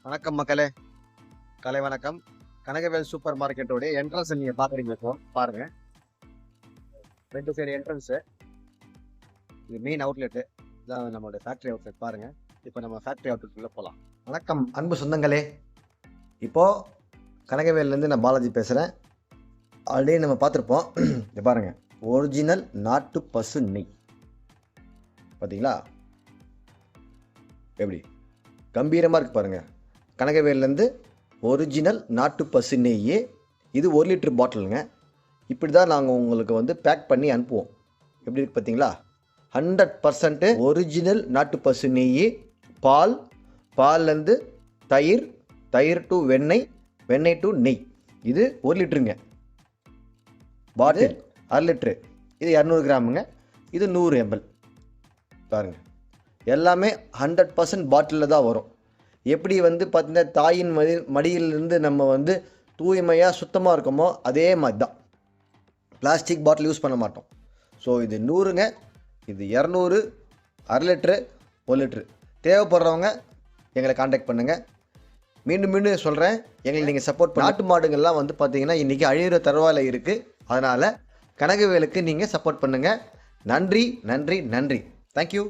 வணக்கம் மக்களே, கலை வணக்கம். கனகவேல் சூப்பர் மார்க்கெட்டோடைய என்ட்ரன்ஸ் நீங்க பாக்குறீங்க. இப்போ பாருங்க, 2 சைடு என்ட்ரன்ஸ். இது மெயின் அவுட்லெட். இதான் நம்மளுடைய ஃபேக்டரி அவுட்லெட். பாருங்க, இப்போ நம்ம ஃபேக்டரி அவுட்லெட்டுக்குள்ள போகலாம். வணக்கம் அன்பு சொந்தங்களே. இப்போ கனகவேல்லேருந்து நான் பாலாஜி பேசுகிறேன். ஆல்ரெடி நம்ம பார்த்துருப்போம். இதை பாருங்க, ஒரிஜினல் நாட்டு பசு நெய். பார்த்தீங்களா எப்படி கம்பீரமாக இருக்கு பாருங்க. கனகவேல்லேருந்து ஒரிஜினல் நாட்டு பசு நெய். இது 1 லிட்டர் பாட்டிலுங்க. இப்படி தான் நாங்கள் உங்களுக்கு வந்து பேக் பண்ணி அனுப்புவோம். எப்படி இருக்கு பார்த்தீங்களா? 100% ஒரிஜினல் நாட்டு பசு நெய். பால், பால்லேருந்து தயிர், தயிர் டு வெண்ணெய், வெண்ணெய் டு நெய். இது 1 லிட்டருங்க. பாட்டில் 1/2 லிட்ரு. இது 200 கிராமுங்க. இது 100 ml. பாருங்கள், எல்லாமே 100% பாட்டிலில் தான் வரும். எப்படி வந்து பார்த்தீங்கன்னா தாயின் மடியிலிருந்து நம்ம வந்து தூய்மையாக சுத்தமாக இருக்கோமோ அதே மாதிரி தான். பிளாஸ்டிக் பாட்டில் யூஸ் பண்ண மாட்டோம். ஸோ இது 100ங்க, இது 200, 1/2 லிட்ரு, 1 லிட்ரு. தேவைப்படுறவங்க எங்களை காண்டாக்ட் பண்ணுங்கள். மீண்டும் மீண்டும் சொல்கிறேன், எங்களை நீங்கள் சப்போர்ட் பண்ண. நாட்டு மாடுகள்லாம் வந்து பார்த்தீங்கன்னா இன்றைக்கி அழியிற தருவாயில் இருக்குது. அதனால் கனகவேலுக்கு நீங்கள் சப்போர்ட் பண்ணுங்கள். நன்றி நன்றி நன்றி. தேங்க்யூ.